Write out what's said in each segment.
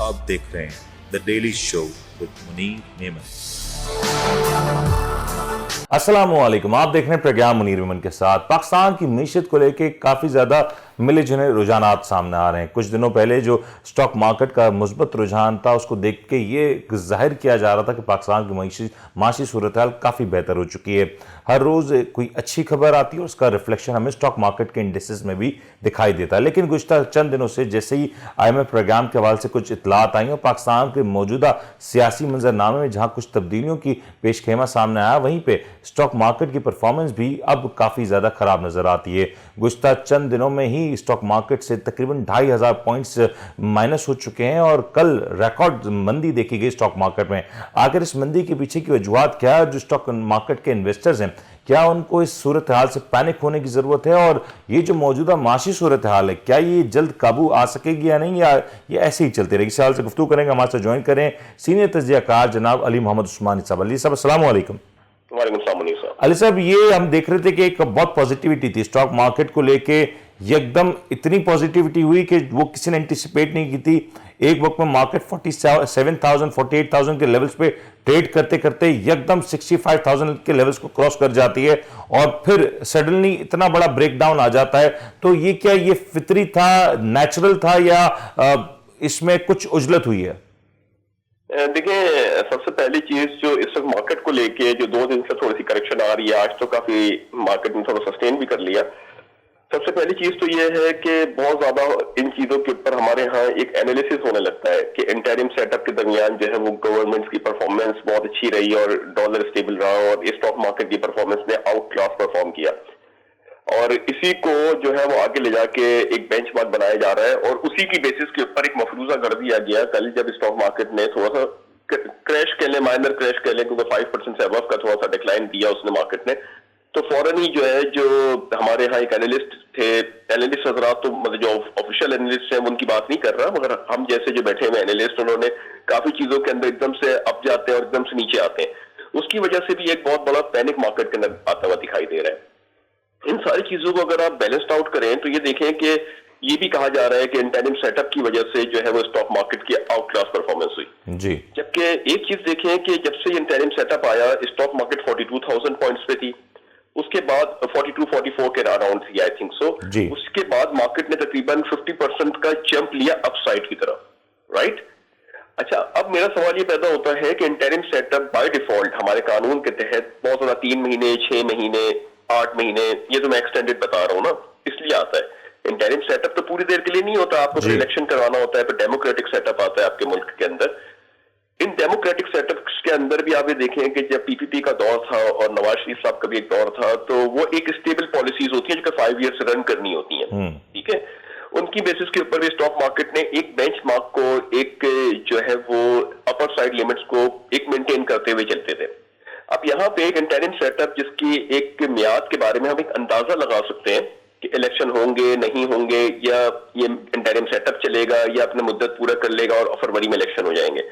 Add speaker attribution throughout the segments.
Speaker 1: आप देख रहे हैं the daily show with Munir Memon.
Speaker 2: अस्सलाम वालेकुम, आप देख रहे हैं प्रज्ञा मुनीर मेमन के साथ। पाकिस्तान की मीशत को लेकर काफ़ी ज़्यादा मिले जुले रुझानात सामने आ रहे हैं। कुछ दिनों पहले जो स्टॉक मार्केट का मुस्बत रुझान था, उसको देख के ये जाहिर किया जा रहा था कि पाकिस्तान की माशी सूरत हाल काफ़ी बेहतर हो चुकी है। हर रोज़ कोई अच्छी खबर आती है और उसका रिफ्लेक्शन हमें स्टॉक मार्केट के इंडेक्सेस में भी दिखाई देता है। लेकिन गुज़श्ता चंद दिनों से जैसे ही IMF प्रोग्राम के हवाले से कुछ इतलात आई और पाकिस्तान के मौजूदा सियासी मंजरनामे में जहाँ कुछ तब्दीलियों की पेशखेमा सामने आया, वहीं पर स्टॉक मार्केट की परफॉर्मेंस भी अब काफ़ी ज़्यादा ख़राब नज़र आती है। गुज़श्ता चंद दिनों में ही स्टॉक मार्केट से तकरीबन 2500 पॉइंट्स माइनस हो चुके हैं और कल रिकॉर्ड मंदी देखी गई स्टॉक मार्केट में। आखिर इस मंदी के पीछे की वजूहात क्या है? जो स्टॉक मार्केट के इन्वेस्टर्स हैं, क्या उनको इस सूरत हाल से पैनिक होने की ज़रूरत है? और ये जो मौजूदा माशी सूरत हाल है, क्या ये जल्द काबू आ सकेगी या नहीं, या ये ऐसे ही चलती रहेगी? इस हाल से गुफ्तगू करेंगे। हमारे साथ ज्वाइन करें सीनियर तज्ज़ियाकार जनाब अली मोहम्मद उस्मानी साहब। अली साहब अस्सलाम वालेकुम। अली साहब, ये हम देख रहे थे कि एक बहुत पॉजिटिविटी थी स्टॉक मार्केट को लेके, एकदम इतनी पॉजिटिविटी हुई कि वो किसी ने एंटिसिपेट नहीं की थी। एक वक्त में मार्केट 47,000 48,000 के लेवल्स पे ट्रेड करते करते एकदम 65,000 के लेवल्स को क्रॉस कर जाती है और फिर सडनली इतना बड़ा ब्रेकडाउन आ जाता है। तो ये क्या ये फितरी था, नेचुरल था, या इसमें कुछ उजलत हुई है?
Speaker 3: देखिए, सबसे पहली चीज जो इस वक्त मार्केट को लेके जो 2 दिन से थोड़ी सी करेक्शन आ रही है, आज तो काफी मार्केट ने थोड़ा सस्टेन भी कर लिया। सबसे पहली चीज तो ये है कि बहुत ज्यादा इन चीजों के ऊपर हमारे यहाँ एक एनालिसिस होने लगता है कि इंटरिम सेटअप के दरमियान जो है वो गवर्नमेंट की परफॉर्मेंस बहुत अच्छी रही और डॉलर स्टेबल रहा और स्टॉक मार्केट की परफॉर्मेंस ने आउट क्लास परफॉर्म किया और इसी को जो है वो आगे ले जाके एक बेंचमार्क बनाया जा रहा है और उसी की बेसिस के ऊपर एक मफरूजा कर दिया गया कल जब स्टॉक मार्केट ने थोड़ा सा क्रैश कर ले, माइनर क्रैश कर ले, क्योंकि 5% से अबव का थोड़ा सा डिक्लाइन दिया उसने मार्केट ने। तो फौरन ही जो है, जो हमारे यहाँ एक एनालिस्ट थे, एनालिस्ट हजरात, तो मतलब जो ऑफिशियल एनालिस्ट हैं उनकी बात नहीं कर रहा, मगर हम जैसे जो बैठे हुए एनालिस्ट, उन्होंने काफी चीजों के अंदर एकदम से अप जाते हैं और एकदम से नीचे आते हैं। उसकी वजह से भी एक बहुत बड़ा पैनिक मार्केट के अंदर आता हुआ दिखाई दे रहा है। इन सारी चीजों को अगर आप बैलेंस्ड आउट करें तो ये देखें कि ये भी कहा जा रहा है कि इंटरिम सेटअप की वजह से जो है वो स्टॉक मार्केट की आउट क्लास परफॉर्मेंस हुई जी। जबकि एक चीज देखें कि जब से इंटरिम सेटअप आया, स्टॉक मार्केट 42,000 पॉइंट्स पे थी, उसके बाद 42-44 के अराउंड थी, आई थिंक सो। उसके बाद मार्केट ने तकरीबन 50% का जंप लिया अपसाइड की तरफ, राइट? अच्छा, अब मेरा सवाल ये पैदा होता है कि इंटरिम सेटअप बाय डिफॉल्ट हमारे कानून के तहत बहुत ज्यादा 3 महीने, 6 महीने, 8 महीने, ये तो मैं एक्सटेंडेड बता रहा हूँ ना, इसलिए आता है। इंटरिम सेटअप तो पूरी देर के लिए नहीं होता, आपको इलेक्शन करवाना होता है, फिर डेमोक्रेटिक सेटअप आता है आपके मुल्क के अंदर। इन डेमोक्रेटिक सेटअप्स के अंदर भी आप ये देखें कि जब PPP का दौर था और नवाज शरीफ साहब का भी एक दौर था, तो वो एक स्टेबल पॉलिसीज होती है जो 5 ईयर से रन करनी होती हैं, ठीक है? उनकी बेसिस के ऊपर भी स्टॉक मार्केट ने एक बेंचमार्क को, एक जो है वो अपर साइड लिमिट्स को एक मेंटेन करते हुए चलते थे। अब यहाँ पे एक इंटरिम सेटअप जिसकी एक मियाद के बारे में हम एक अंदाजा लगा सकते हैं कि इलेक्शन होंगे, नहीं होंगे, या ये इंटरिम सेटअप चलेगा या अपने मुद्दत पूरा कर लेगा और फरवरी में इलेक्शन हो जाएंगे,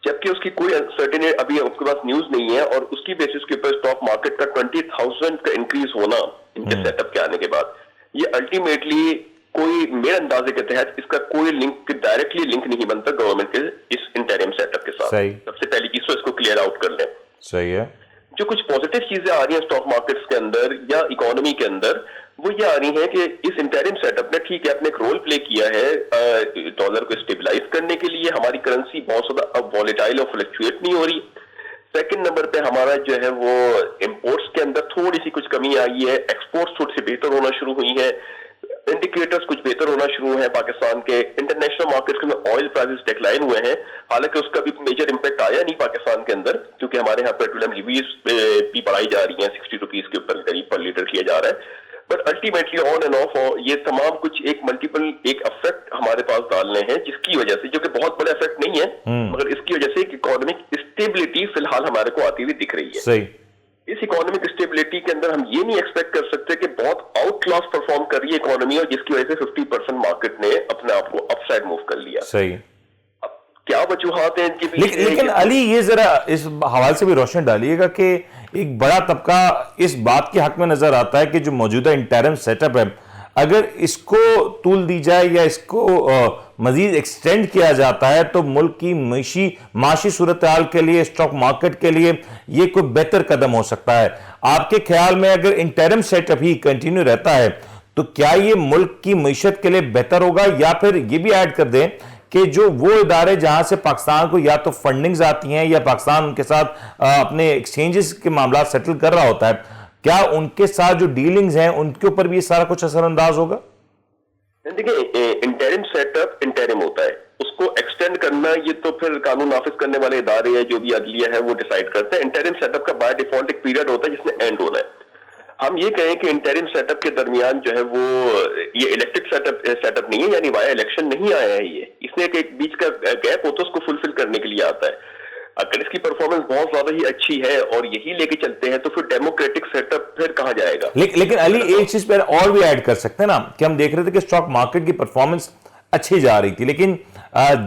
Speaker 3: जबकि उसकी कोई सर्टेनिटी अभी उसके पास न्यूज नहीं है। और उसकी बेसिस के ऊपर स्टॉक मार्केट का 20,000 का इंक्रीज होना इनके सेटअप के आने के बाद, ये अल्टीमेटली कोई, मेरे अंदाजे के तहत इसका कोई लिंक, डायरेक्टली लिंक नहीं बनता गवर्नमेंट के इस इंटरिम सेटअप के साथ। सबसे पहली चीज तो इसको क्लियर आउट कर लें। सही है। जो कुछ पॉजिटिव चीजें आ रही हैं स्टॉक मार्केट्स के अंदर या इकोनॉमी के अंदर, वो ये आ रही है कि इस इंटरिम सेटअप ने, ठीक है, अपने एक रोल प्ले किया है डॉलर को स्टेबलाइज करने के लिए। हमारी करेंसी बहुत ज्यादा अब वॉलेटाइल और फ्लक्चुएट नहीं हो रही। सेकंड नंबर पे हमारा जो है वो इंपोर्ट्स के अंदर थोड़ी सी कुछ कमी आई है, एक्सपोर्ट्स थोड़ी सी बेहतर होना शुरू हुई है, इंडिकेटर्स कुछ बेहतर होना शुरू है पाकिस्तान के। इंटरनेशनल मार्केट्स में ऑयल प्राइसेस डिक्लाइन हुए हैं, हालांकि उसका भी मेजर इंपैक्ट आया नहीं पाकिस्तान के अंदर, क्योंकि हमारे यहाँ पेट्रोलियम रिव्यूज भी बढ़ाई जा रही हैं, 60 रुपीज के ऊपर करीब पर लीटर किया जा रहा है। But ultimately on end of ये तमाम कुछ एक मल्टीपल एक इफेक्ट हमारे पास डालने हैं, जिसकी वजह से, जो कि बहुत बड़ा इफेक्ट नहीं है, मगर इसकी वजह से एक इकोनॉमिक स्टेबिलिटी फिलहाल हमारे को आती हुई दिख रही है। सही। इस इकोनॉमिक स्टेबिलिटी के अंदर हम ये नहीं एक्सपेक्ट कर सकते कि बहुत आउट क्लास परफॉर्म कर रही है इकोनॉमी और जिसकी वजह से 50% मार्केट ने अपने आप को अपसाइड मूव कर लिया।
Speaker 2: सही।
Speaker 3: अब क्या वजूहात हैं इनके पीछे?
Speaker 2: लेकिन अली ये जरा इस हवाले से भी रोशनी डालिएगा कि एक बड़ा तबका इस बात के हक में नजर आता है कि जो मौजूदा इंटरिम सेटअप है, अगर इसको तूल दी जाए या इसको मजीद एक्सटेंड किया जाता है तो मुल्क की माशी सूरत हाल के लिए, स्टॉक मार्केट के लिए ये कोई बेहतर कदम हो सकता है। आपके ख्याल में अगर इंटरिम सेटअप ही कंटिन्यू रहता है तो क्या ये मुल्क की मईशत के लिए बेहतर होगा, या फिर ये भी ऐड कर दें कि जो वो इदारे जहां से पाकिस्तान को या तो फंडिंग्स आती हैं या पाकिस्तान उनके साथ अपने एक्सचेंजेस के मामला सेटल कर रहा होता है, क्या उनके साथ जो डीलिंग्स हैं उनके ऊपर भी ये सारा कुछ असरअंदाज होगा?
Speaker 3: देखिए, इंटरिम सेटअप इंटरिम होता है, उसको एक्सटेंड करना ये तो फिर कानून नाफिज करने वाले इदारे हैं, जो भी अदलिया है वो डिसाइड करते हैं। इंटरिम सेटअप का बाय डिफॉल्ट एक पीरियड होता है जिसमें एंड होना है। हम ये कहें कि इंटरिम सेटअप के दरमियान जो है वो ये इलेक्टेड सेटअप नहीं है, यानी वाया इलेक्शन नहीं आया है, ये इसमें एक बीच का गैप होता है, उसको फुलफिल करने के लिए आता है। अगर इसकी परफॉर्मेंस बहुत ज्यादा ही अच्छी है और यही लेके चलते हैं तो फिर डेमोक्रेटिक सेटअप फिर कहां जाएगा?
Speaker 2: लेकिन अली एक चीज पर और भी ऐड कर सकते हैं ना कि हम देख रहे थे कि स्टॉक मार्केट की परफॉर्मेंस अच्छी जा रही थी, लेकिन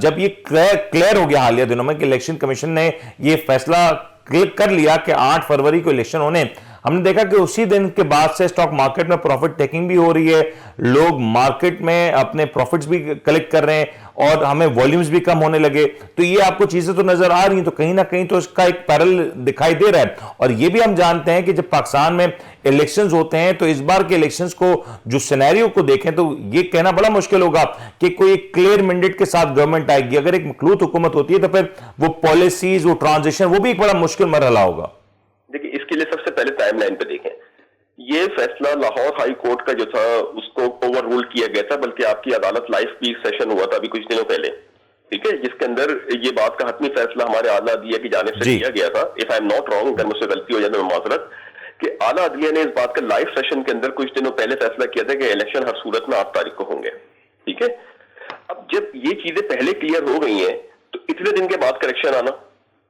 Speaker 2: जब ये क्लियर हो गया हालिया दिनों में कि इलेक्शन कमीशन ने ये फैसला कर लिया कि 8 फरवरी को इलेक्शन होने, हमने देखा कि उसी दिन के बाद से स्टॉक मार्केट में प्रॉफिट टेकिंग भी हो रही है, लोग मार्केट में अपने प्रॉफिट्स भी कलेक्ट कर रहे हैं और हमें वॉल्यूम्स भी कम होने लगे। तो ये आपको चीजें तो नजर आ रही हैं, तो कहीं ना कहीं तो इसका एक पैरेलल दिखाई दे रहा है। और ये भी हम जानते हैं कि जब पाकिस्तान में इलेक्शंस होते हैं तो इस बार के इलेक्शंस को जो सिनेरियो को देखें तो ये कहना बड़ा मुश्किल होगा कि कोई एक क्लियर मैंडेट के साथ गवर्नमेंट आएगी। अगर एक मखलूत हुकूमत होती है तो फिर वो पॉलिसीज, वो ट्रांजिशन, वो भी एक बड़ा मुश्किल मरहला होगा।
Speaker 3: देखिए, इसके लिए सबसे पहले टाइमलाइन पे देखें। ये फैसला लाहौर हाई कोर्ट का जो था उसको ओवर रूल किया गया था, बल्कि आपकी अदालत लाइव भी सेशन हुआ था अभी कुछ दिनों पहले, ठीक है, जिसके अंदर ये बात का हतमी फैसला हमारे आला अदलिया की जानिब से किया गया था। If I am not wrong, अगर मुझसे गलती हो जाए तो माजरत, कि आला अदलिया ने इस बात का लाइव सेशन के अंदर कुछ दिनों पहले फैसला किया था कि इलेक्शन हर सूरत में 8 तारीख को होंगे, ठीक है। अब जब ये चीजें पहले क्लियर हो गई हैं तो इतने दिन के बाद करेक्शन आना,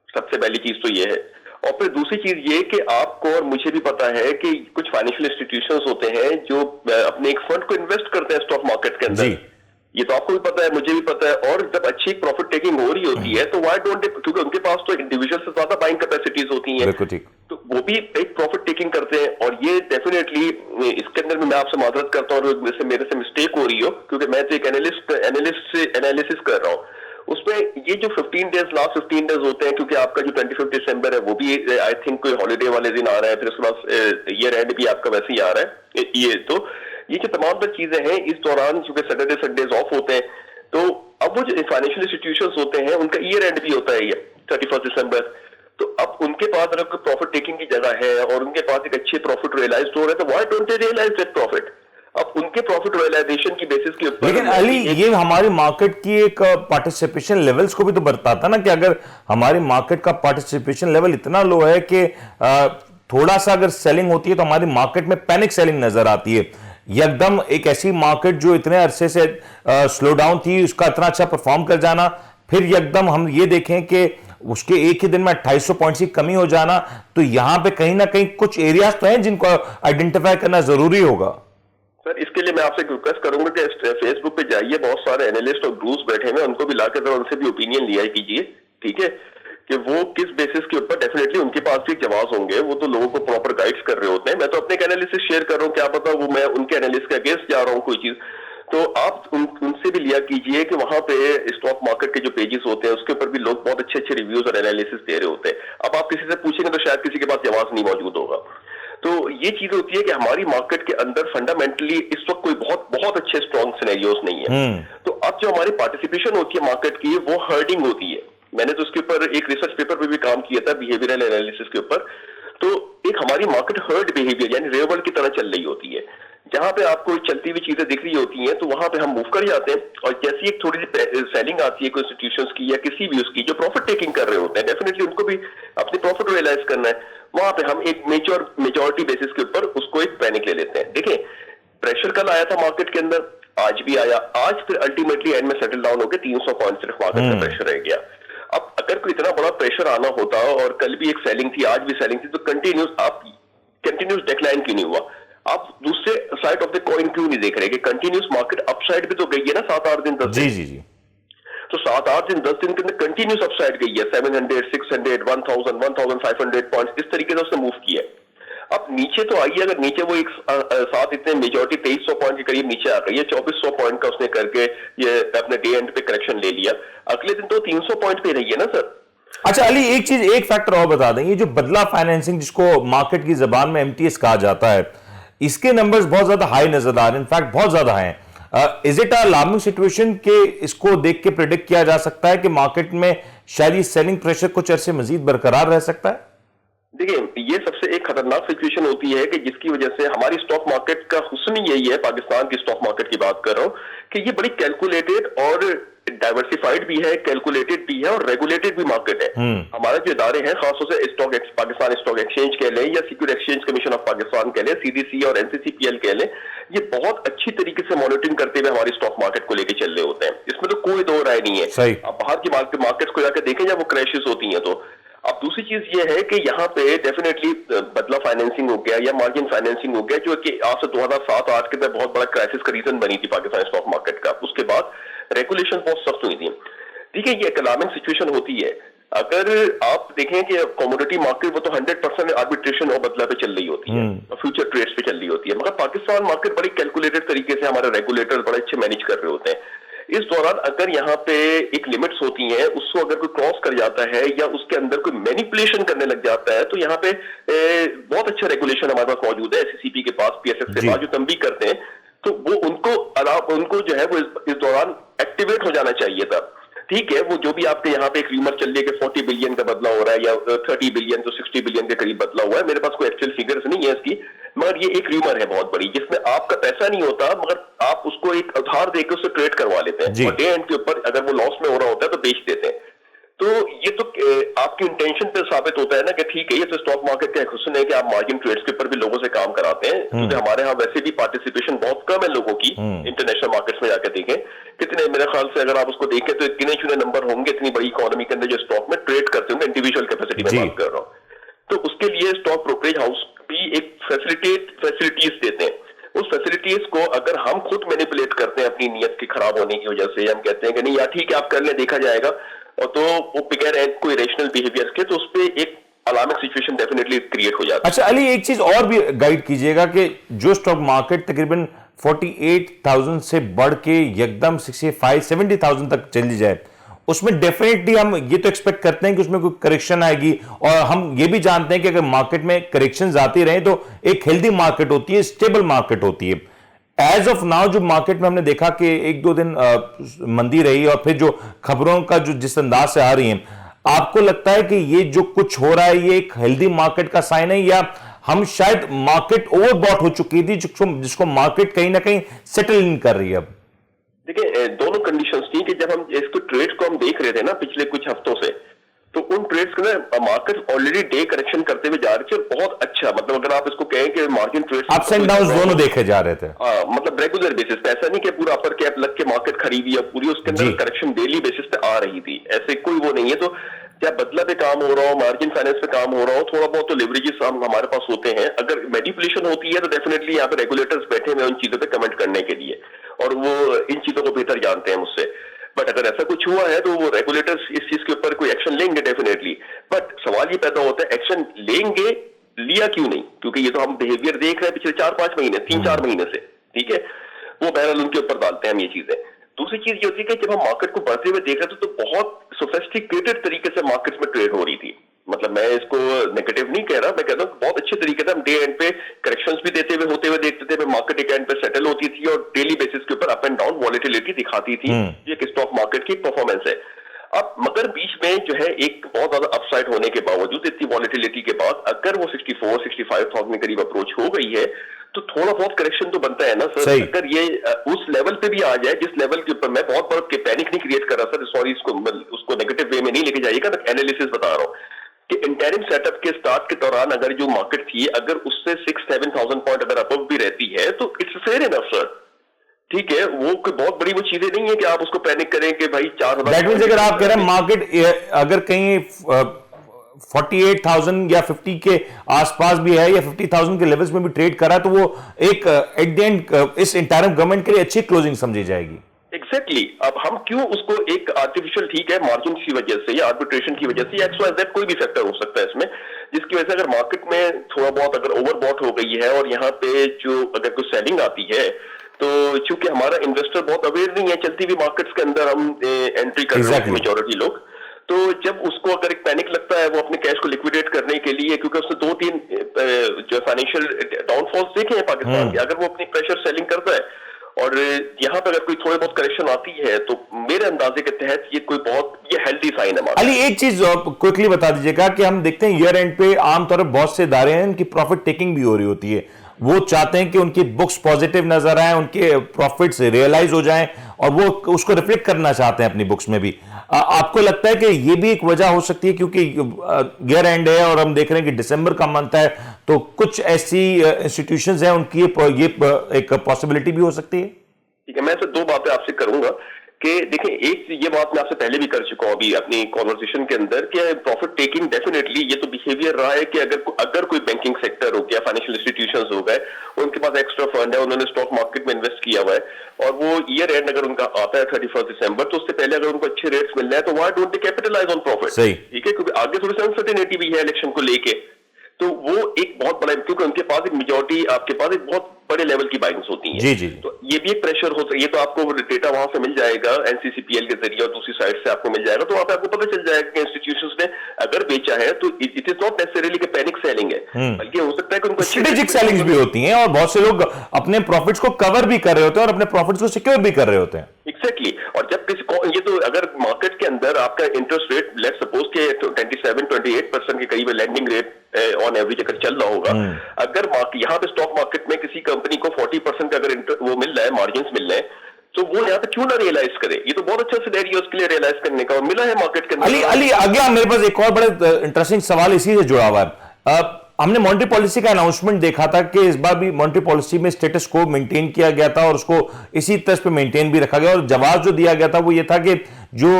Speaker 3: सबसे पहली चीज तो ये है। और फिर दूसरी चीज ये कि आपको और मुझे भी पता है कि कुछ फाइनेंशियल इंस्टीट्यूशंस होते हैं जो अपने एक फंड को इन्वेस्ट करते हैं स्टॉक मार्केट के अंदर, ये तो आपको भी पता है, मुझे भी पता है। और जब अच्छी प्रॉफिट टेकिंग हो रही होती है तो व्हाई डोंट दे, क्योंकि उनके पास तो इंडिविजुअल से ज्यादा बाइंग कैपेसिटीज होती हैं, तो वो भी एक प्रॉफिट टेकिंग करते हैं। और ये डेफिनेटली इसके अंदर मैं आपसे माजरत करता हूँ मेरे से मिस्टेक हो रही हो, क्योंकि मैं तो एक एनालिसिस कर रहा हूँ उसमें। ये जो 15 डेज, लास्ट 15 डेज होते हैं, क्योंकि आपका जो 25 दिसंबर है वो भी आई थिंक कोई हॉलीडे वाले दिन आ रहा है, फिर उसके बाद ईयर एंड भी आपका वैसे ही आ रहा है ये, तो ये जो तमाम तर चीजें हैं इस दौरान, क्योंकि सैटरडे संडेज ऑफ होते हैं, तो अब वो जो फाइनेंशियल इंस्टीट्यूशंस होते हैं उनका ईयर एंड भी होता है ये 31 दिसंबर। तो अब उनके पास अगर कोई प्रॉफिट टेकिंग की जगह है और उनके पास एक अच्छे प्रॉफिट रियलाइज हो रहा है तो why don't they realise that profit? अब उनके प्रॉफिट रियलाइजेशन की बेसिस के ऊपर।
Speaker 2: लेकिन अली ये हमारी मार्केट की एक पार्टिसिपेशन लेवल्स को भी तो बताता ना कि अगर हमारी मार्केट का पार्टिसिपेशन लेवल इतना लो है कि थोड़ा सा अगर सेलिंग होती है तो हमारी मार्केट में पैनिक सेलिंग नजर आती है। एकदम एक ऐसी मार्केट जो इतने अरसे से स्लो डाउन थी उसका इतना अच्छा परफॉर्म कर जाना, फिर एकदम हम ये देखें कि उसके एक ही दिन में 2800 पॉइंट्स की कमी हो जाना, तो यहां पे कहीं ना कहीं कुछ एरियाज तो हैं जिनको आइडेंटिफाई करना जरूरी होगा।
Speaker 3: सर, इसके लिए मैं आपसे रिक्वेस्ट करूंगा कि फेसबुक पे जाइए, बहुत सारे एनालिस्ट और ग्रुप्स बैठे हुए, उनको भी लाकर जरा उनसे भी ओपिनियन लिया कीजिए, ठीक है, कि वो किस बेसिस के ऊपर, डेफिनेटली उनके पास भी जवाब होंगे, वो तो लोगों को प्रॉपर गाइड्स कर रहे होते हैं। मैं तो अपने एनालिसिस शेयर कर रहा हूँ, क्या पता वो मैं उनके एनालिसिस के अगेंस्ट जा रहा हूँ कोई चीज, तो आप उनसे भी लिया कीजिए कि वहां पे स्टॉक मार्केट के जो पेजेस होते हैं उसके ऊपर भी लोग बहुत अच्छे अच्छे रिव्यूज और एनालिसिस दे रहे होते हैं। अब आप किसी से पूछेंगे तो शायद किसी के पास जवाब नहीं मौजूद होगा। तो ये चीज होती है कि हमारी मार्केट के अंदर फंडामेंटली इस वक्त कोई बहुत अच्छे स्ट्रॉन्ग सिनेरियोस नहीं है। तो अब जो हमारी पार्टिसिपेशन होती है मार्केट की वो हर्डिंग होती है। मैंने तो उसके ऊपर एक रिसर्च पेपर पे भी काम किया था बिहेवियरल एनालिसिस के ऊपर। तो एक हमारी मार्केट हर्ड बिहेवियर यानी रेवल की तरह चल रही होती है, जहां पे आपको चलती हुई चीजें दिख रही होती हैं तो वहां पे हम मूव कर जाते हैं, और जैसी एक थोड़ी सी सेलिंग आती है कोई इंस्टीट्यूशंस की या किसी भी उसकी जो प्रॉफिट टेकिंग कर रहे होते हैं, डेफिनेटली उनको भी अपनी प्रॉफिट रियलाइज करना है, वहां पे हम एक मेजॉरिटी बेसिस के ऊपर उसको एक पैनिक ले लेते हैं। देखिए, प्रेशर कल आया था मार्केट के अंदर, आज भी आया, आज फिर अल्टीमेटली एंड में सेटल डाउन होकर 300 पॉइंट सिर्फ मार्केट का प्रेशर रह गया। अब अगर कोई इतना बड़ा प्रेशर आना होता और कल भी एक सेलिंग थी, आज भी सेलिंग थी, तो कंटिन्यूस डिक्लाइन क्यों नहीं हुआ? आप दूसरे साइड ऑफ द कॉइन क्यों नहीं देख रहे कि कंटिन्यूस मार्केट अपसाइड भी तो गई है ना 7-8 दिन 10 दिन।
Speaker 2: जी।
Speaker 3: तो 7-8 दिन 10 दिन के अंदर कंटिन्यूस अपसाइड गई है, 700, 600, 1000, 1500 पॉइंट्स, इस तरीके से उसने मूव किया है। अब नीचे तो आइए, अगर नीचे वो एक साथ इतने मेजॉरिटी 2300 पॉइंट के करीब नीचे आ गई है, 2400 पॉइंट का उसने करके ये अपने डे एंड पे करेक्शन ले लिया, अगले दिन तो 300 पॉइंट पे रही है ना सर।
Speaker 2: अच्छा अली, एक फैक्टर और बता दें, ये जो बदला फाइनेंसिंग जिसको मार्केट की जबान में एमटीएस कहा जाता है, इसके नंबर्स बहुत ज्यादा हाई नजर आ रहे हैं, इनफैक्ट बहुत ज्यादा हैं। इज इट अलार्मिंग सिचुएशन के इसको देख के प्रेडिक्ट किया जा सकता है कि मार्केट में शायद ये सेलिंग प्रेशर कुछ अरसे मजीद बरकरार रह सकता है?
Speaker 3: देखिए, ये सबसे एक खतरनाक सिचुएशन होती है कि जिसकी वजह से हमारी स्टॉक मार्केट का हुस्न यही है, पाकिस्तान की स्टॉक मार्केट की बात कर रहा हूं, कि ये बड़ी कैलकुलेटेड और डाइवर्सिफाइड भी है, कैलकुलेटेड भी है और रेगुलेटेड भी मार्केट है। हमारे जो इदारे हैं, खासतौर से पाकिस्तान स्टॉक एक्सचेंज कह लें या security exchange commission of Pakistan कह लें, सीडीसी और एनसीसीपीएल कह लें, ये बहुत अच्छी तरीके से मॉनिटरिंग करते हुए हमारी स्टॉक मार्केट को लेकर चल रहे होते हैं। इसमें तो कोई दो राय नहीं है। आप बाहर की मार्केट्स को जाकर देखें जब वो क्रैशेस होती हैं तो। अब दूसरी चीज ये है कि यहाँ पे डेफिनेटली बदला फाइनेंसिंग हो गया या मार्जिन फाइनेंसिंग हो गया, जो कि आज से 2007-8 के बहुत बड़ा क्राइसिस का रीजन बनी थी पाकिस्तान स्टॉक मार्केट का। उसके बाद रेगुलेशन बहुत सख्त हुई थी। ठीक है, ये अलार्मिंग सिचुएशन होती है। अगर आप देखें कि कमोडिटी मार्केट वो तो 100% आर्बिट्रेशन और बदला पे चल रही होती है, फ्यूचर ट्रेड्स पे चल रही होती है, मगर पाकिस्तान मार्केट बड़ी कैलकुलेटेड तरीके से हमारे रेगुलेटर बड़े अच्छे मैनेज कर रहे होते हैं। इस दौरान अगर यहाँ पे एक लिमिट्स होती हैं, उसको अगर कोई क्रॉस कर जाता है या उसके अंदर कोई मैनिपुलेशन करने लग जाता है, तो यहाँ पे बहुत अच्छा रेगुलेशन हमारे पास मौजूद है, एससीसीपी के पास, पीएसएफ के पास, जो तंबी करते हैं, तो वो उनको जो है वो इस दौरान एक्टिवेट हो जाना चाहिए था। ठीक है, वो जो भी आपके यहाँ पे एक र्यूमर चल रही है कि 40 बिलियन का बदला हो रहा है या 30 बिलियन तो 60 बिलियन के करीब बदला हुआ है, मेरे पास कोई एक्चुअल फिगर्स नहीं है इसकी, मगर ये एक र्यूमर है बहुत बड़ी, जिसमें आपका पैसा नहीं होता मगर आप उसको एक उधार देकर उससे ट्रेड करवा लेते हैं और डे एंड के ऊपर अगर वो लॉस में हो रहा होता है तो बेच देते हैं। तो ये तो आपकी इंटेंशन पे साबित होता है ना कि ठीक है, ये तो स्टॉक मार्केट का एक हुस्न है कि आप मार्जिन ट्रेड्स के ऊपर भी लोगों से काम कराते हैं, क्योंकि हमारे यहाँ वैसे भी पार्टिसिपेशन बहुत कम है लोगों की। इंटरनेशनल मार्केट्स में जाकर देखें कितने, मेरे ख्याल से अगर आप उसको देखें तो गिने चुने नंबर होंगे इतनी बड़ी इकोनॉमी के अंदर जो स्टॉक में ट्रेड करते होंगे, इंडिविजुअल कैपेसिटी में बात कर रहा हूँ। तो उसके लिए स्टॉक ब्रोकरेज हाउस भी एक फैसिलिटीज देते हैं। उस फैसिलिटीज को अगर हम खुद मैनिपुलेट करते हैं अपनी नीयत के खराब होने की वजह से, हम कहते हैं कि नहीं यार ठीक है आप कर ले, देखा जाएगा, और तो वो बगैर कोई रेशनल बिहेवियर के, तो उस पर एक अलार्मिंग सिचुएशन डेफिनेटली क्रिएट हो जाता है।
Speaker 2: अच्छा अली, एक चीज और भी गाइड कीजिएगा कि जो स्टॉक मार्केट तकरीबन 48,000 से बढ़ के एकदम 65-70,000 तक चली जाए, उसमें डेफिनेटली हम ये तो एक्सपेक्ट करते हैं कि उसमें कोई करेक्शन आएगी, और हम ये भी जानते हैं कि अगर मार्केट में करेक्शंस आती रहे तो एक हेल्दी मार्केट होती है, स्टेबल मार्केट होती है। एज ऑफ नाउ जो मार्केट में हमने देखा कि 1-2 दिन मंदी रही, और फिर जो खबरों का जो जिस अंदाज से आ रही है, आपको लगता है कि ये जो कुछ हो रहा है ये एक हेल्दी मार्केट का साइन है, या हम शायद मार्केट ओवरबॉट हो चुकी थी जिसको मार्केट कहीं ना कहीं सेटल इन कर रही है? अब
Speaker 3: देखिए, दोनों कंडीशंस थी कि जब हम इसको ट्रेड को हम देख रहे थे ना पिछले कुछ हफ्तों से, तो उन ट्रेड्स के ना मार्केट ऑलरेडी डे करेक्शन करते हुए जा रहे थे, बहुत अच्छा, मतलब अगर आप इसको कहें कि margin trades
Speaker 2: ups and downs दोनों देखे जा रहे थे,
Speaker 3: मतलब रेगुलर बेसिस पे, ऐसा नहीं कि पूरा अपर कैप लग के मार्केट खरीदी या पूरी, उसके अंदर करेक्शन डेली बेसिस पे आ रही थी, ऐसे कोई वो नहीं है। तो चाहे बदला पे काम हो रहा हो, मार्जिन फाइनेंस पे काम हो रहा हो, थोड़ा बहुत तो लिवरेजेस हमारे पास होते हैं। अगर मैनिपुलेशन होती है तो डेफिनेटली यहाँ पे रेगुलेटर्स बैठे हुए उन चीजों पे कमेंट करने के लिए, और वो इन चीजों को बेहतर जानते हैं मुझसे। बट अगर ऐसा कुछ हुआ है तो वो रेगुलेटर्स इस चीज के ऊपर कोई एक्शन लेंगे डेफिनेटली। बट सवाल ये पैदा होता है, एक्शन लेंगे, लिया क्यों नहीं? क्योंकि ये तो हम बिहेवियर देख रहे हैं पिछले 4-5 महीने, 3-4 महीने से, ठीक है, वो बहरहाल उनके ऊपर डालते हैं हम ये चीजें। दूसरी चीज ये होती है कि जब हम मार्केट को बढ़ते हुए देख रहे थे तो बहुत सोफिस्टिकेटेड तरीके से मार्केट्स में ट्रेड हो रही थी। मतलब मैं इसको नेगेटिव नहीं कह रहा, मैं कहता हूँ बहुत अच्छे तरीके से हम डे एंड पे करेक्शंस भी देते हुए होते हुए देखते थे, मार्केट एक एंड पे सेटल होती थी और डेली बेसिस के ऊपर अप एंड डाउन वॉलेटिलिटी दिखाती थी। ये एक स्टॉक मार्केट की परफॉर्मेंस है। अब मगर बीच में जो है एक बहुत ज्यादा अपसाइड होने के बावजूद, इतनी वॉलेटिलिटी के बाद, अगर वो 64-65,000 के करीब अप्रोच हो गई है तो थोड़ा बहुत करेक्शन तो बनता है ना सर। अगर ये उस लेवल पे भी आ जाए जिस लेवल के ऊपर, मैं बहुत बड़ा पैनिक नहीं क्रिएट कर रहा सर, सॉरी, उसको नेगेटिव वे में नहीं लेके जाइएगा, मैं एनालिसिस बता रहा हूँ कि इंटरिम सेटअप के स्टार्ट के दौरान अगर जो मार्केट थी, अगर उससे 6-7,000 पॉइंट अगर अबव भी रहती है तो इट्स फेयर इनफ सर। ठीक है, वो कोई बहुत बड़ी वो चीजें नहीं है कि आप उसको पैनिक करें कि भाई 4,000।
Speaker 2: दैट मीन्स अगर आप कह रहे हैं मार्केट अगर कहीं 48,000 या 50 के आसपास भी है या 50,000 के लेवल्स में भी ट्रेड करा तो वो एक एट द एंड इस इंटरिम गवर्नमेंट के लिए अच्छी क्लोजिंग समझी जाएगी।
Speaker 3: एग्जैक्टली अब हम क्यों उसको एक आर्टिफिशियल, ठीक है, मार्जिन की वजह से या आर्बिट्रेशन की वजह से एक्स वाई जेड कोई भी फैक्टर हो सकता है इसमें, जिसकी वजह से अगर मार्केट में थोड़ा बहुत अगर ओवरबॉट हो गई है और यहाँ पे जो अगर कोई सेलिंग आती है तो चूंकि हमारा इन्वेस्टर बहुत अवेयर नहीं है, चलती हुई मार्केट्स के अंदर हम एंट्री कर रहे हैं मेजॉरिटी लोग, तो जब उसको अगर एक पैनिक लगता है वो अपने कैश को लिक्विडेट करने के लिए, क्योंकि उसने 2-3 जो फाइनेंशियल डाउनफॉल्स देखे हैं पाकिस्तान के, अगर वो अपनी प्रेशर सेलिंग करता है और यहाँ पर अगर कोई थोड़ी बहुत करेक्शन आती है तो मेरे अंदाजे के तहत ये कोई बहुत ये हेल्दी साइन है।
Speaker 2: अली एक चीज क्विकली बता दीजिएगा कि हम देखते हैं ईयर एंड पे आमतौर पर बहुत से इदारे हैं इनकी प्रॉफिट टेकिंग भी हो रही होती है, वो चाहते हैं कि उनकी बुक्स पॉजिटिव नजर आए, उनके प्रॉफिट्स रियलाइज हो जाएं और वो उसको रिफ्लेक्ट करना चाहते हैं अपनी बुक्स में भी। आपको लगता है कि ये भी एक वजह हो सकती है क्योंकि ईयर एंड है और हम देख रहे हैं कि दिसंबर का मंथ है तो कुछ ऐसी इंस्टीट्यूशंस हैं उनकी ये एक पॉसिबिलिटी भी हो सकती है?
Speaker 3: ठीक है, मैं तो 2 बातें आपसे करूंगा कि देखिए, एक ये बात मैं आपसे पहले भी कर चुका हूं अभी अपनी कॉन्वर्सेशन के अंदर कि प्रॉफिट टेकिंग डेफिनेटली ये तो बिहेवियर रहा है कि अगर कोई बैंकिंग सेक्टर हो गया, फाइनेंशियल इंस्टीट्यूशंस हो गए, उनके पास एक्स्ट्रा फंड है, उन्होंने स्टॉक मार्केट में इन्वेस्ट किया हुआ है और वो ईयर एंड अगर उनका आता है 31 दिसंबर तो उससे पहले अगर उनको अच्छे रेट्स मिल रहे हैं तो why don't they capitalize on profit? ठीक है, क्योंकि आगे थोड़ी सी अनसर्टेनिटी भी है इलेक्शन को लेके, तो वो एक बहुत बड़ा, क्योंकि उनके पास एक मेजॉरिटी, आपके पास एक बहुत बड़े लेवल की बाइंग्स होती हैं।
Speaker 2: जी।
Speaker 3: तो ये भी एक प्रेशर हो सकता है, ये तो आपको डेटा वहां से मिल जाएगा एनसीसीपीएल के जरिए और दूसरी साइड से आपको मिल जाएगा, तो वहां पे आपको पता चल जाएगा कि इंस्टीट्यूशंस ने अगर बेचा है तो इट इज नॉट नेसेसरीली कि पैनिक सेलिंग है, बल्कि हो सकता है कि उनको
Speaker 2: स्ट्रेटेजिक सेलिंग्स भी होती हैं और बहुत से लोग अपने प्रॉफिट्स को कवर भी कर रहे होते हैं और अपने प्रॉफिट्स को सिक्योर भी कर रहे होते हैं।
Speaker 3: एग्जैक्टली और जब किसी को ये तो अगर मार्केट के अंदर आपका इंटरेस्ट रेट लेट्स सपोज के 27-28% के करीब लैंडिंग रेट ऑन एवरेज अगर चल रहा होगा, अगर यहाँ पे स्टॉक मार्केट में किसी कंपनी को 40% का अगर वो मिल रहा है, मार्जिन मिल रहे हैं, तो वो यहाँ पे क्यों ना रियलाइज करे? ये तो बहुत अच्छा सिनेरियो उसके लिए रियलाइज करने का और मिला है मार्केट के अंदर।
Speaker 2: अली अगला मेरे पास एक और बड़ा इंटरेस्टिंग सवाल इसी से जुड़ा हुआ है। हमने मॉनेटरी पॉलिसी का अनाउंसमेंट देखा था कि इस बार भी मॉनेटरी पॉलिसी में स्टेटस को मेंटेन किया गया था और उसको इसी तर्ज पे मेंटेन भी रखा गया और जवाब जो दिया गया था वो ये था कि जो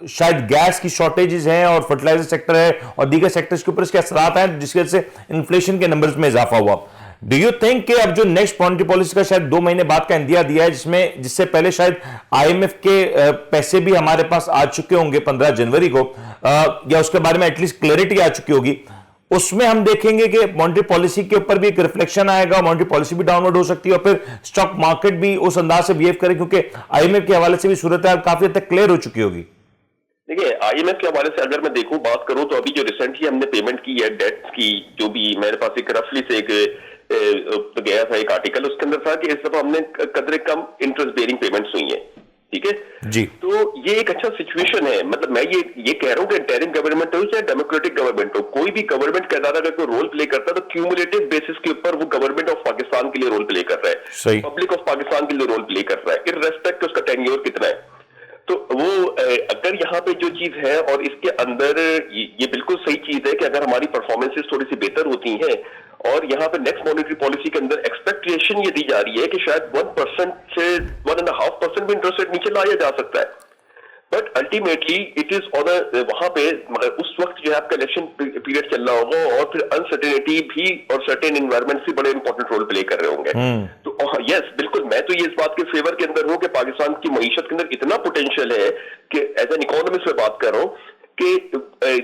Speaker 2: शायद गैस की शॉर्टेजेस हैं और फर्टिलाइजर सेक्टर है और दीगर सेक्टर्स के ऊपर इसके असरात हैं जिसकी वजह से इन्फ्लेशन के नंबर्स में इजाफा हुआ। डू यू थिंक कि अब जो नेक्स्ट मॉनेटरी पॉलिसी का शायद 2 महीने बाद का इंदिया दिया है जिससे पहले शायद आईएमएफ के पैसे भी हमारे पास आ चुके होंगे 15 जनवरी को या उसके बारे में एटलीस्ट क्लैरिटी आ चुकी होगी, उसमें हम देखेंगे कि मॉनेटरी पॉलिसी के ऊपर भी एक रिफ्लेक्शन आएगा, मॉनेटरी पॉलिसी भी डाउनवर्ड हो सकती है और फिर स्टॉक मार्केट भी उस अंदाज से बिहेव करे क्योंकि आईएमएफ के हवाले से भी सूरत हाल काफी हद तक क्लियर हो चुकी होगी।
Speaker 3: देखिए, आईएमएफ के हवाले से अगर मैं देखूं, बात करूं तो अभी जो रिसेंटली हमने पेमेंट की है डेट की, जो भी मेरे पास एक रफली से एक तो गया था एक आर्टिकल, उसके अंदर था कि इस दफा हमने कदरे कम इंटरेस्ट बेरिंग पेमेंट्स हुई है। ठीक है
Speaker 2: जी,
Speaker 3: तो ये एक अच्छा सिचुएशन है। मतलब मैं ये कह रहा हूं कि इंटरिम गवर्नमेंट हो चाहे डेमोक्रेटिक गवर्नमेंट हो, कोई भी गवर्नमेंट के अंदर अगर कोई रोल प्ले करता है तो क्यूमुलेटिव बेसिस के ऊपर वो गवर्नमेंट ऑफ पाकिस्तान के लिए रोल प्ले कर रहा है, पब्लिक ऑफ पाकिस्तान के लिए रोल प्ले कर रहा है, इररेस्पेक्ट उसका टेन्योर कितना है। तो वो अगर यहाँ पे जो चीज है और इसके अंदर ये बिल्कुल सही चीज है कि अगर हमारी परफॉर्मेंसेस थोड़ी सी बेहतर होती हैं और यहाँ पे नेक्स्ट मॉनेटरी पॉलिसी के अंदर एक्सपेक्टेशन ये दी जा रही है कि शायद 1% से 1.5% भी इंटरेस्ट रेट नीचे लाया जा सकता है, but ultimately it is on वहां पे उस वक्त जो है आपका इलेक्शन पीरियड चल रहा होगा और फिर अनसर्टेनिटी भी और सर्टेन एनवायरमेंट भी बड़े इंपॉर्टेंट रोल प्ले कर रहे होंगे। तो यस बिल्कुल, मैं तो ये इस बात के फेवर के अंदर हूं कि पाकिस्तान की मईशत के अंदर इतना पोटेंशियल है कि एज एन इकोनॉमिस्ट में बात कर रहा हूँ कि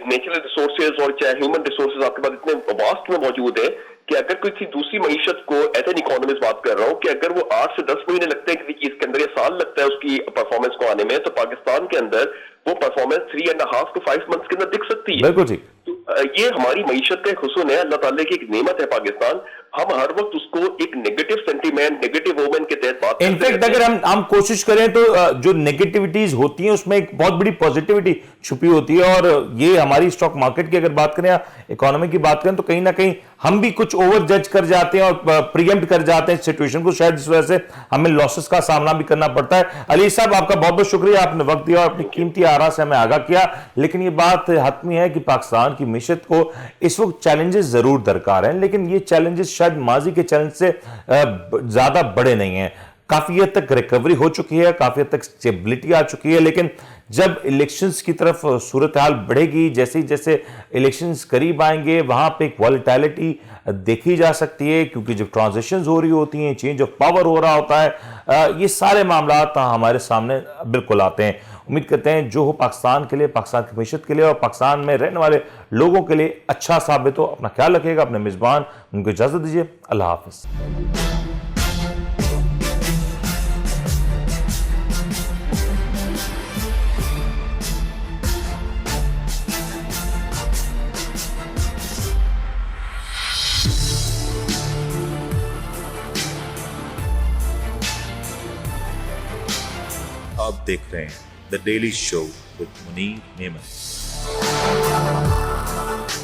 Speaker 3: नेचुरल रिसोर्सेज और चाहे ह्यूमन रिसोर्सेज आपके पास इतने वास्ट में मौजूद है कि अगर किसी दूसरी मईशत को एज एन इकोनॉमिस्ट बात कर रहा हूँ कि अगर वो 8 से 10 महीने लगते हैं किसी चीज के अंदर या साल लगता है उसकी परफॉर्मेंस को आने में, तो पाकिस्तान के अंदर वो परफॉर्मेंस 3.5 to 5 मंथ्स के अंदर दिख सकती है।
Speaker 2: बिल्कुल ठीक।
Speaker 3: तो ये हमारी मईशत का एक हुस्न है, अल्लाह ताला की एक नेमत है पाकिस्तान। हम हर वक्त उसको एक नेगेटिव सेंटीमेंट, नेगेटिव ओमेन के तहत बात करते हैं।
Speaker 2: इनफैक्ट अगर हम कोशिश करें तो जो नेगेटिविटीज होती हैं उसमें एक बहुत बड़ी पॉजिटिविटी छुपी होती है और ये हमारी स्टॉक मार्केट की अगर बात करें या इकोनॉमी की बात करें तो कहीं ना कहीं हम भी कुछ ओवर जज कर जाते हैं और प्रीएम्प्ट कर जाते हैं सिचुएशन को, शायद जिस वजह से हमें लॉसेस का सामना भी करना पड़ता है। अली साहब, आपका बहुत बहुत शुक्रिया, आपने वक्त दिया और अपनी कीमती आरा से हमें आगाह किया। लेकिन ये बात हतमी है कि पाकिस्तान की मिशत को इस वक्त चैलेंजेस जरूर दरकार हैं, लेकिन ये चैलेंजेस शायद माजी के चैलेंज से ज्यादा बड़े नहीं हैं। काफी हद तक रिकवरी हो चुकी है, काफी हद तक स्टेबिलिटी आ चुकी है, लेकिन जब इलेक्शंस की तरफ सूरत हाल बढ़ेगी, जैसे जैसे इलेक्शंस करीब आएंगे, वहां पे एक वॉलेटिलिटी देखी जा सकती है, क्योंकि जब ट्रांजिशंस हो रही होती हैं, चेंज ऑफ पावर हो रहा होता है, ये सारे मामला हमारे सामने बिल्कुल आते हैं। उम्मीद करते हैं जो हो पाकिस्तान के लिए, पाकिस्तान की मीशत के लिए और पाकिस्तान में रहने वाले लोगों के लिए अच्छा साबित हो। अपना ख्याल रखिएगा, अपने मेजबान उनको इजाजत दीजिए। अल्लाह हाफिज।
Speaker 1: आप देख रहे हैं the daily show with Munir Memon.